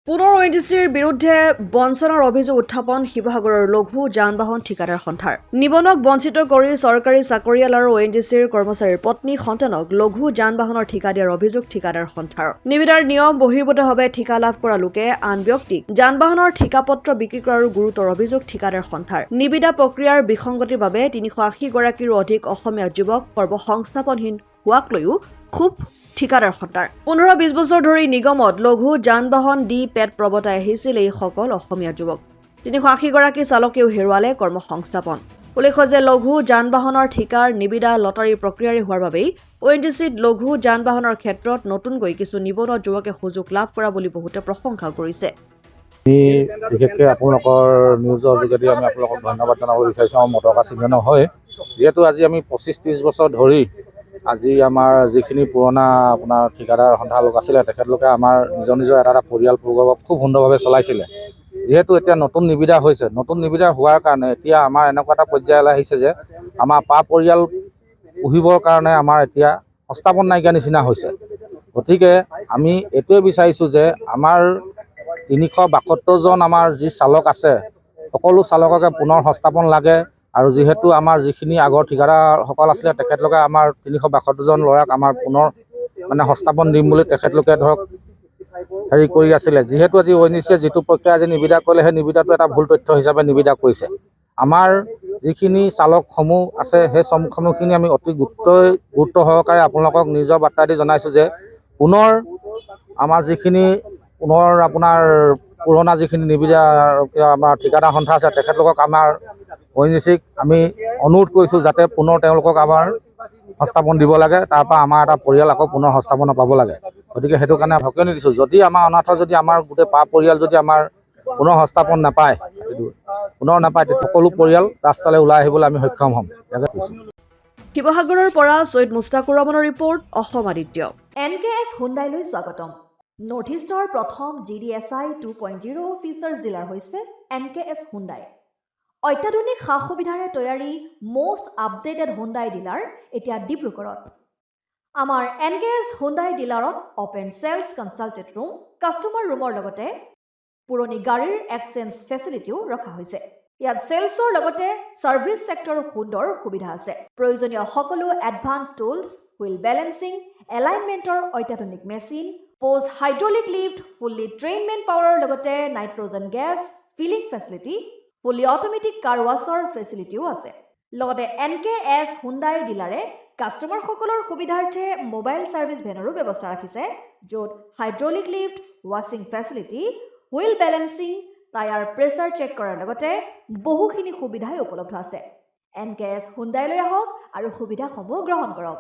পুনৰ ONGCৰ বিৰুদ্ধে বঞ্চনাৰ অভিযোগ উত্থাপন শিৱসাগৰৰ লঘু যান-বাহন ঠিকাদাৰ সন্থাৰ নিবনক বঞ্চিত কৰি চৰকাৰী চাকৰিয়াল আৰু ONGCৰ কৰ্মচাৰীৰ পত্নী সন্তানক লঘু যান-বাহনৰ ঠিকা দিয়াৰ অভিযোগ ঠিকাদাৰ সন্থাৰ নিবিদাৰ নিয়ম বহিৰ্ভূতভাৱে ঠিকা লাভ কৰা লোকে আন ব্যক্তিক যান-বাহনৰ ঠিকাপত্ৰ বিক্ৰী কৰাৰ গুৰুতৰ অভিযোগ ঠিকাদাৰ সন্থাৰ নিবিদা প্ৰক্ৰিয়াৰ বিসংগতিৰ বাবে ৩৮০ গৰাকীৰো অধিক অসমীয়া যুৱক কৰ্মসংস্থাপনহীন হোৱাক লৈও খুব ঠিকাদাৰ সন্থাৰ ১৫-২০ বছৰ ধৰি নিগমত লঘু যান-বাহন দি পেট প্ৰবতাই আহিছিল এই সকল অসমীয়া যুৱক ৩৮০ গৰাকী চালকেও হেৰুৱালে কৰ্মসংস্থাপন উল্লেখ্য যে লঘু যান-বাহনৰ ঠিকাৰ নিবিদা লটাৰী প্ৰক্ৰিয়াৰে হোৱাৰ বাবেই ONGCত লঘু যান-বাহনৰ ক্ষেত্ৰত নতুনকৈ কিছু নিবনুৱা যুৱকে সুযোগ লাভ কৰা বুলি বহুতে প্ৰশংসা কৰিছে। বিশেষকৈ আপোনালোকৰ নিউজৰ যোগেদি আমি আপোনালোকক ধন্যবাদ জনাব বিচাৰিছোঁ। মটকা চিহ্ন হয় যিহেতু আজি আমি ২৫-৩০ বছৰ ধৰি আজি আমাৰ যিখিনি পুৰণা আপোনাৰ ঠিকাদাৰ সন্থা লোক আছিলে তেখেতলোকে আমাৰ নিজৰ এটা পৰিয়াল খুব সুন্দৰভাৱে চলাইছিলে। যিহেতু এতিয়া নতুন নিবিদা হৈছে, নতুন নিবিদা হোৱাৰ কাৰণে এতিয়া আমাৰ এনেকুৱা এটা পৰ্যায়লৈ আহিছে যে আমাৰ পৰিয়াল পুহিবৰ কাৰণে আমাৰ এতিয়া সংস্থাপন নাইকিয়া নিচিনা হৈছে। গতিকে আমি এইটোৱে বিচাৰিছোঁ যে আমাৰ ৩৭২জন আমাৰ যি চালক আছে সকলো চালককে পুনৰ সংস্থাপন লাগে আৰু যিহেতু আমাৰ যিখিনি আগৰ ঠিকাদাৰসকল আছিলে তেখেতলোকে আমাৰ ৩৬২জন ল'ৰাক আমাৰ পুনৰ সংস্থাপন দিম বুলি তেখেতলোকে ধৰক কৰি আছিলে। যিহেতু আজি ONGCয়ে যিটো প্ৰক্ৰিয়া আজি নিবিদা কৰিলে সেই নিবিদাটো এটা ভুল তথ্য হিচাপে নিবিদা কৰিছে। আমাৰ যিখিনি চালকসমূহ আছে সেই চালকসমূহখিনি আমি অতি গুৰুত্ব সহকাৰে আপোনালোকক নিজৰ বাৰ্তা দি জনাইছোঁ যে পুনৰ আমাৰ যিখিনি আপোনাৰ পুৰণা যিখিনি নিবিদা আমাৰ ঠিকাদাৰ সন্থা আছে তেখেতলোকক আমাৰ ONGCক আমি অনুৰোধ কৰিছোঁ যাতে পুনৰ তেওঁলোকক আমাৰ সংস্থাপন দিব লাগে, তাৰপৰা আমাৰ এটা পৰিয়াল আকৌ পুনৰ সংস্থাপন পাব লাগে। গতিকে সেইটো কাৰণে সকিয়নি দিছোঁ যদি আমাৰ অনাথ যদি আমাৰ গোটেই পৰিয়াল যদি আমাৰ পুনৰ সংস্থাপন নাপায় তেতিয়া সকলো পৰিয়াল ৰাস্তালৈ ওলাই আহিবলৈ আমি সক্ষম হ'ম। শিৱসাগৰৰ পৰা ছৈয়দ মুস্তাকুৰ ৰহমানৰ ৰিপৰ্ট, অসম আদিত্য। NKS হুণ্ডাইলৈ স্বাগতম। নৰ্থ ইষ্টৰ প্ৰথম GDSI 2.0 ফিচাৰ্ছ ডিলাৰ হৈছে NKS হুণ্ডাই। অত্যাধুনিক সা সুবিধাৰে তৈয়াৰী মষ্ট আপডেটেড হুণ্ডাই ডিলাৰ এতিয়া ডিব্ৰুগড়ত। আমাৰ NKS হুণ্ডাই ডিলাৰত open sales consulted room, customer ৰুমৰ লগতে পুৰণি গাড়ীৰ এক্সচেঞ্জ ফেচিলিটিও ৰখা হৈছে। ইয়াত চেলছৰ লগতে ছাৰ্ভিচ ছেক্টৰৰ সুন্দৰ সুবিধা আছে। প্ৰয়োজনীয় সকলো এডভান্স টুলছ, হুইল বেলেন্সিং, এলাইনমেণ্টৰ অত্যাধুনিক machine, post hydraulic lift, fully train মেন পাৱাৰৰ লগতে nitrogen gas filling facility, fully automatic car ৱাছৰ ফেচিলিটিও আছে। লগতে NKS হুণ্ডাই ডিলাৰে কাষ্টমাৰসকলৰ সুবিধাৰ্থে মোবাইল ছাৰ্ভিচ ভেনৰো ব্যৱস্থা ৰাখিছে, য'ত হাইড্ৰলিক লিফ্ট, ৱাছিং facility, wheel balancing, tyre pressure check কৰাৰ লগতে বহুখিনি সুবিধাই উপলব্ধ আছে। NKS হুণ্ডাইলৈ আহক আৰু সুবিধাসমূহ গ্ৰহণ কৰক।